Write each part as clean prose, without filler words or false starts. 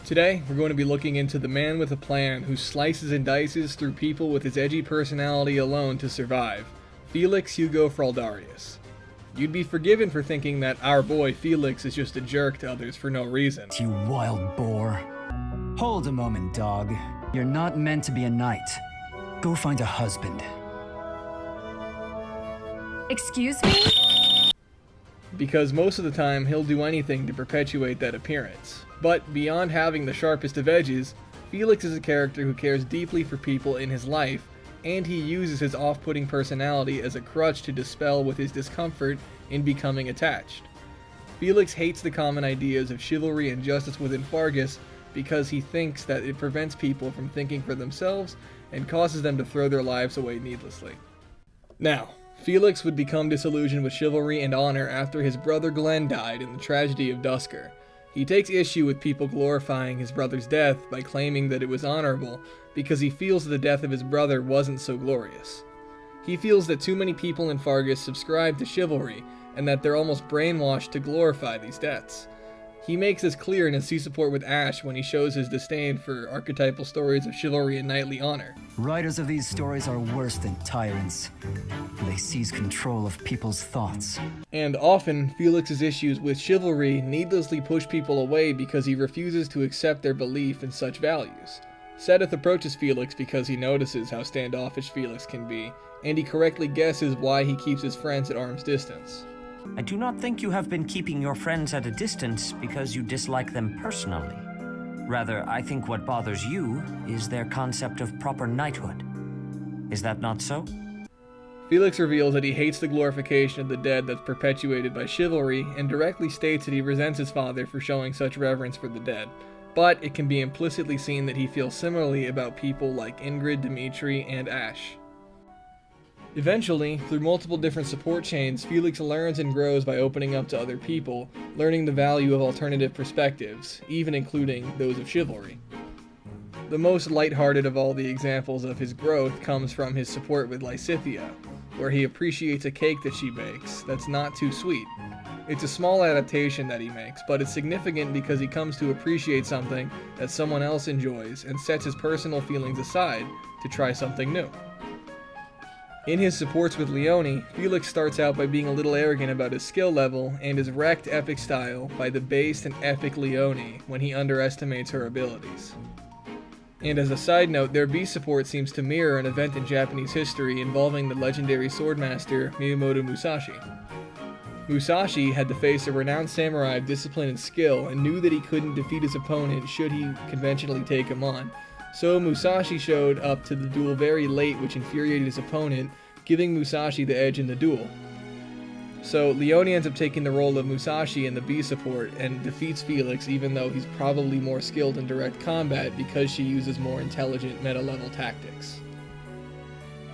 Today, we're going to be looking into the man with a plan who slices and dices through people with his edgy personality alone to survive, Felix Hugo Fraldarius. You'd be forgiven for thinking that our boy Felix is just a jerk to others for no reason. You wild boar. Hold a moment, dog. You're not meant to be a knight. Go find a husband. Excuse me? Because most of the time, he'll do anything to perpetuate that appearance. But beyond having the sharpest of edges, Felix is a character who cares deeply for people in his life, and he uses his off-putting personality as a crutch to dispel with his discomfort in becoming attached. Felix hates the common ideas of chivalry and justice within Fargus because he thinks that it prevents people from thinking for themselves and causes them to throw their lives away needlessly. Now, Felix would become disillusioned with chivalry and honor after his brother Glenn died in the tragedy of Dusker. He takes issue with people glorifying his brother's death by claiming that it was honorable because he feels that the death of his brother wasn't so glorious. He feels that too many people in Fargus subscribe to chivalry and that they're almost brainwashed to glorify these deaths. He makes this clear in his sea support with Ash when he shows his disdain for archetypal stories of chivalry and knightly honor. Writers of these stories are worse than tyrants. They seize control of people's thoughts. And often, Felix's issues with chivalry needlessly push people away because he refuses to accept their belief in such values. Sedith approaches Felix because he notices how standoffish Felix can be, and he correctly guesses why he keeps his friends at arm's distance. I do not think you have been keeping your friends at a distance because you dislike them personally. Rather, I think what bothers you is their concept of proper knighthood. Is that not so? Felix reveals that he hates the glorification of the dead that's perpetuated by chivalry, and directly states that he resents his father for showing such reverence for the dead. But it can be implicitly seen that he feels similarly about people like Ingrid, Dimitri, and Ash. Eventually, through multiple different support chains, Felix learns and grows by opening up to other people, learning the value of alternative perspectives, even including those of chivalry. The most lighthearted of all the examples of his growth comes from his support with Lysithea, where he appreciates a cake that she bakes that's not too sweet. It's a small adaptation that he makes, but it's significant because he comes to appreciate something that someone else enjoys and sets his personal feelings aside to try something new. In his supports with Leone, Felix starts out by being a little arrogant about his skill level and is wrecked epic style by the based and epic Leone when he underestimates her abilities. And as a side note, their B support seems to mirror an event in Japanese history involving the legendary swordmaster Miyamoto Musashi. Musashi had to face a renowned samurai of discipline and skill and knew that he couldn't defeat his opponent should he conventionally take him on. So Musashi showed up to the duel very late, which infuriated his opponent, giving Musashi the edge in the duel. So Leone ends up taking the role of Musashi in the B support and defeats Felix even though he's probably more skilled in direct combat because she uses more intelligent meta-level tactics.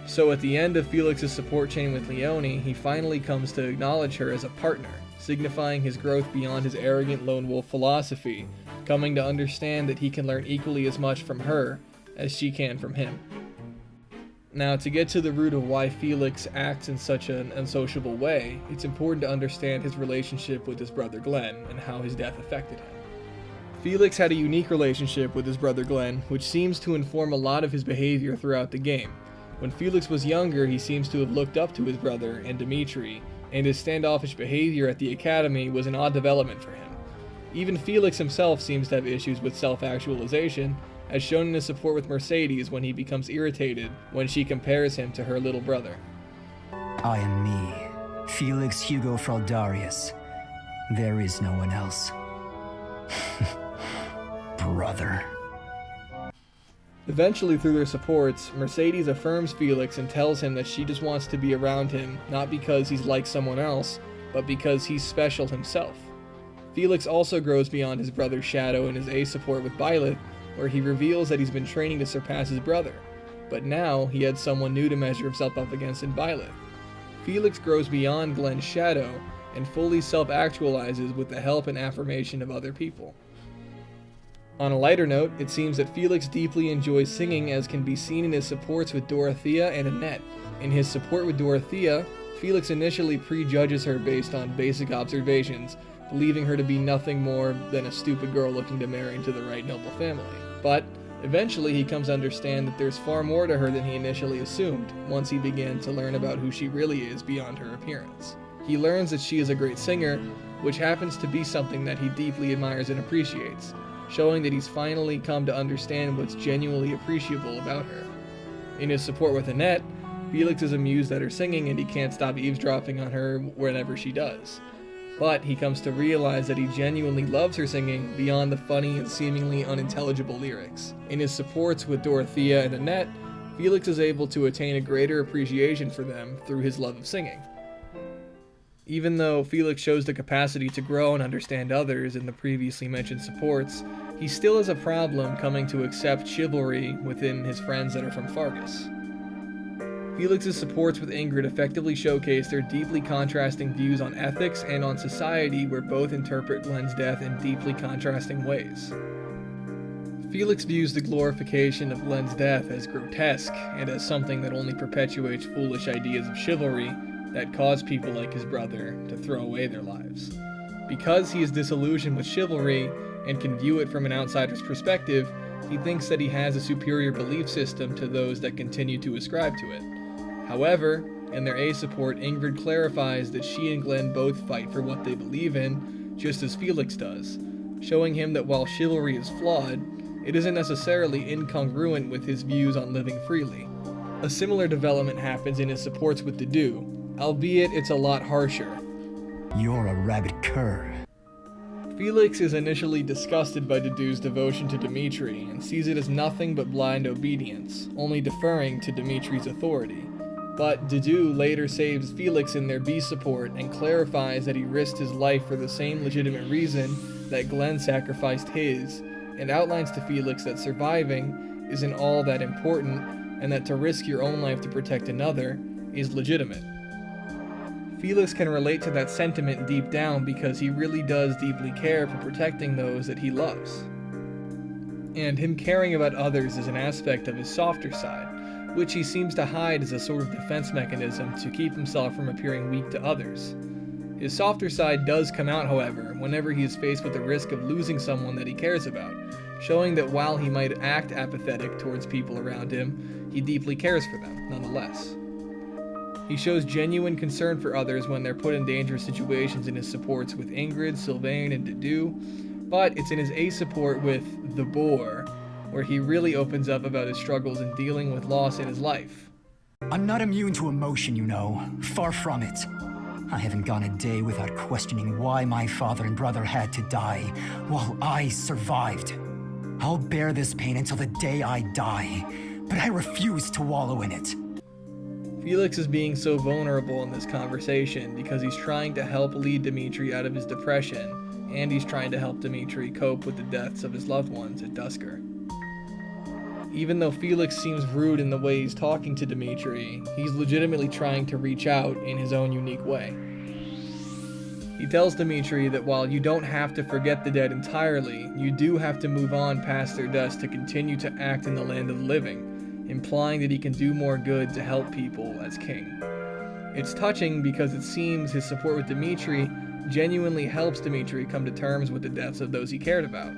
So at the end of Felix's support chain with Leone, he finally comes to acknowledge her as a partner, signifying his growth beyond his arrogant lone wolf philosophy, coming to understand that he can learn equally as much from her as she can from him. Now, to get to the root of why Felix acts in such an unsociable way, it's important to understand his relationship with his brother Glenn and how his death affected him. Felix had a unique relationship with his brother Glenn, which seems to inform a lot of his behavior throughout the game. When Felix was younger, he seems to have looked up to his brother and Dimitri, and his standoffish behavior at the academy was an odd development for him. Even Felix himself seems to have issues with self-actualization, as shown in his support with Mercedes when he becomes irritated when she compares him to her little brother. I am me, Felix Hugo Fraldarius. There is no one else. Brother. Eventually, through their supports, Mercedes affirms Felix and tells him that she just wants to be around him, not because he's like someone else, but because he's special himself. Felix also grows beyond his brother's shadow in his A support with Byleth, where he reveals that he's been training to surpass his brother, but now he had someone new to measure himself up against in Byleth. Felix grows beyond Glenn's shadow and fully self-actualizes with the help and affirmation of other people. On a lighter note, it seems that Felix deeply enjoys singing, as can be seen in his supports with Dorothea and Annette. In his support with Dorothea, Felix initially prejudges her based on basic observations, believing her to be nothing more than a stupid girl looking to marry into the right noble family. But eventually he comes to understand that there's far more to her than he initially assumed once he began to learn about who she really is beyond her appearance. He learns that she is a great singer, which happens to be something that he deeply admires and appreciates, showing that he's finally come to understand what's genuinely appreciable about her. In his support with Annette, Felix is amused at her singing and he can't stop eavesdropping on her whenever she does. But he comes to realize that he genuinely loves her singing beyond the funny and seemingly unintelligible lyrics. In his supports with Dorothea and Annette, Felix is able to attain a greater appreciation for them through his love of singing. Even though Felix shows the capacity to grow and understand others in the previously mentioned supports, he still has a problem coming to accept chivalry within his friends that are from Fargus. Felix's supports with Ingrid effectively showcase their deeply contrasting views on ethics and on society, where both interpret Glenn's death in deeply contrasting ways. Felix views the glorification of Glenn's death as grotesque and as something that only perpetuates foolish ideas of chivalry that cause people like his brother to throw away their lives. Because he is disillusioned with chivalry and can view it from an outsider's perspective, he thinks that he has a superior belief system to those that continue to ascribe to it. However, in their A support, Ingrid clarifies that she and Glenn both fight for what they believe in, just as Felix does, showing him that while chivalry is flawed, it isn't necessarily incongruent with his views on living freely. A similar development happens in his supports with Dedu, albeit it's a lot harsher. You're a rabid cur. Felix is initially disgusted by Dedu's devotion to Dimitri and sees it as nothing but blind obedience, only deferring to Dimitri's authority. But Dedu later saves Felix in their B support and clarifies that he risked his life for the same legitimate reason that Glenn sacrificed his, and outlines to Felix that surviving isn't all that important and that to risk your own life to protect another is legitimate. Felix can relate to that sentiment deep down because he really does deeply care for protecting those that he loves. And him caring about others is an aspect of his softer side, which he seems to hide as a sort of defense mechanism to keep himself from appearing weak to others. His softer side does come out, however, whenever he is faced with the risk of losing someone that he cares about, showing that while he might act apathetic towards people around him, he deeply cares for them, nonetheless. He shows genuine concern for others when they're put in dangerous situations in his supports with Ingrid, Sylvain, and Dedu, but it's in his A support with the Boar, where he really opens up about his struggles in dealing with loss in his life. I'm not immune to emotion, you know. Far from it. I haven't gone a day without questioning why my father and brother had to die, while I survived. I'll bear this pain until the day I die, but I refuse to wallow in it. Felix is being so vulnerable in this conversation because he's trying to help lead Dimitri out of his depression, and he's trying to help Dimitri cope with the deaths of his loved ones at Dusker. Even though Felix seems rude in the way he's talking to Dimitri, he's legitimately trying to reach out in his own unique way. He tells Dimitri that while you don't have to forget the dead entirely, you do have to move on past their deaths to continue to act in the land of the living, implying that he can do more good to help people as king. It's touching because it seems his support with Dimitri genuinely helps Dimitri come to terms with the deaths of those he cared about.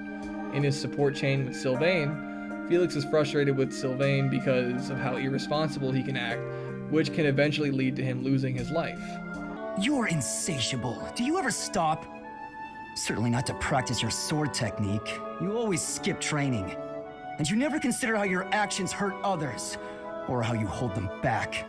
In his support chain with Sylvain, Felix is frustrated with Sylvain because of how irresponsible he can act, which can eventually lead to him losing his life. You're insatiable. Do you ever stop? Certainly not to practice your sword technique. You always skip training. And you never consider how your actions hurt others, or how you hold them back.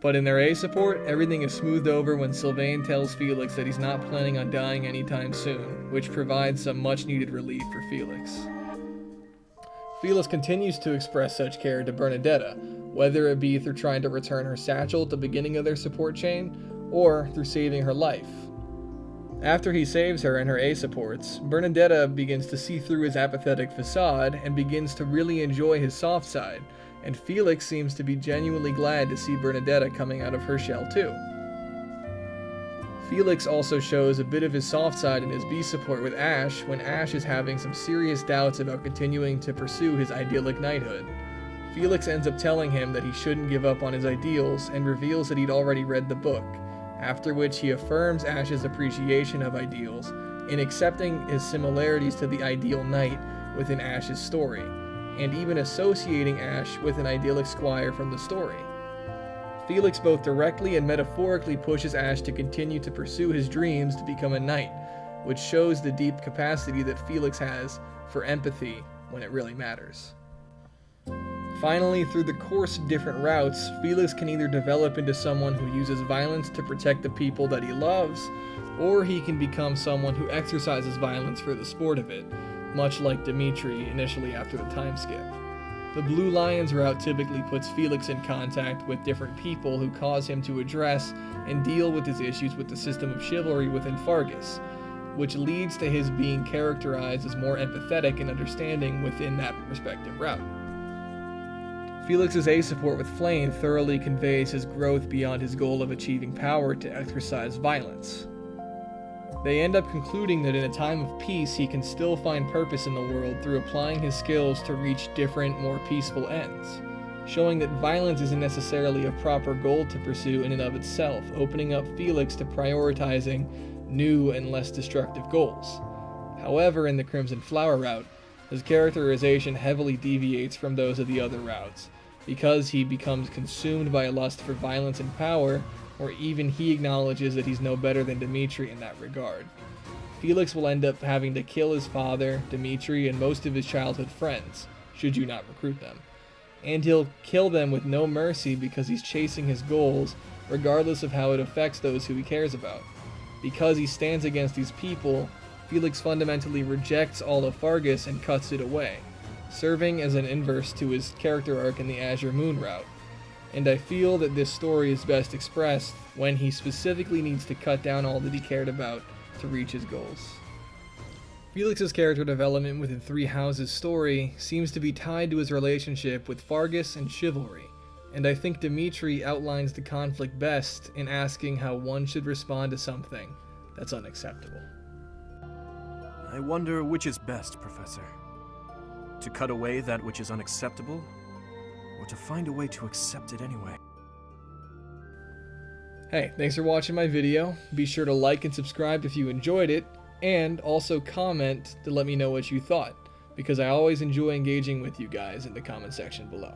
But in their A support, everything is smoothed over when Sylvain tells Felix that he's not planning on dying anytime soon, which provides some much-needed relief for Felix. Felix continues to express such care to Bernadetta, whether it be through trying to return her satchel at the beginning of their support chain, or through saving her life. After he saves her in her A supports, Bernadetta begins to see through his apathetic facade and begins to really enjoy his soft side, and Felix seems to be genuinely glad to see Bernadetta coming out of her shell too. Felix also shows a bit of his soft side in his B support with Ash when Ash is having some serious doubts about continuing to pursue his idyllic knighthood. Felix ends up telling him that he shouldn't give up on his ideals and reveals that he'd already read the book, after which he affirms Ash's appreciation of ideals in accepting his similarities to the ideal knight within Ash's story, and even associating Ash with an idyllic squire from the story. Felix both directly and metaphorically pushes Ash to continue to pursue his dreams to become a knight, which shows the deep capacity that Felix has for empathy when it really matters. Finally, through the course of different routes, Felix can either develop into someone who uses violence to protect the people that he loves, or he can become someone who exercises violence for the sport of it, much like Dimitri initially after the time skip. The Blue Lions route typically puts Felix in contact with different people who cause him to address and deal with his issues with the system of chivalry within Fargus, which leads to his being characterized as more empathetic and understanding within that respective route. Felix's A support with Flame thoroughly conveys his growth beyond his goal of achieving power to exercise violence. They end up concluding that in a time of peace he can still find purpose in the world through applying his skills to reach different, more peaceful ends, showing that violence isn't necessarily a proper goal to pursue in and of itself, opening up Felix to prioritizing new and less destructive goals. However, in the Crimson Flower route, his characterization heavily deviates from those of the other routes, because he becomes consumed by a lust for violence and power, or even he acknowledges that he's no better than Dimitri in that regard. Felix will end up having to kill his father, Dimitri, and most of his childhood friends, should you not recruit them. And he'll kill them with no mercy because he's chasing his goals, regardless of how it affects those who he cares about. Because he stands against these people, Felix fundamentally rejects all of Fargus and cuts it away, serving as an inverse to his character arc in the Azure Moon route. And I feel that this story is best expressed when he specifically needs to cut down all that he cared about to reach his goals. Felix's character development within Three Houses' story seems to be tied to his relationship with Fargus and chivalry, and I think Dimitri outlines the conflict best in asking how one should respond to something that's unacceptable. I wonder which is best, Professor. To cut away that which is unacceptable, or to find a way to accept it anyway? Hey, thanks for watching my video. Be sure to like and subscribe if you enjoyed it, and also comment to let me know what you thought, because I always enjoy engaging with you guys in the comment section below.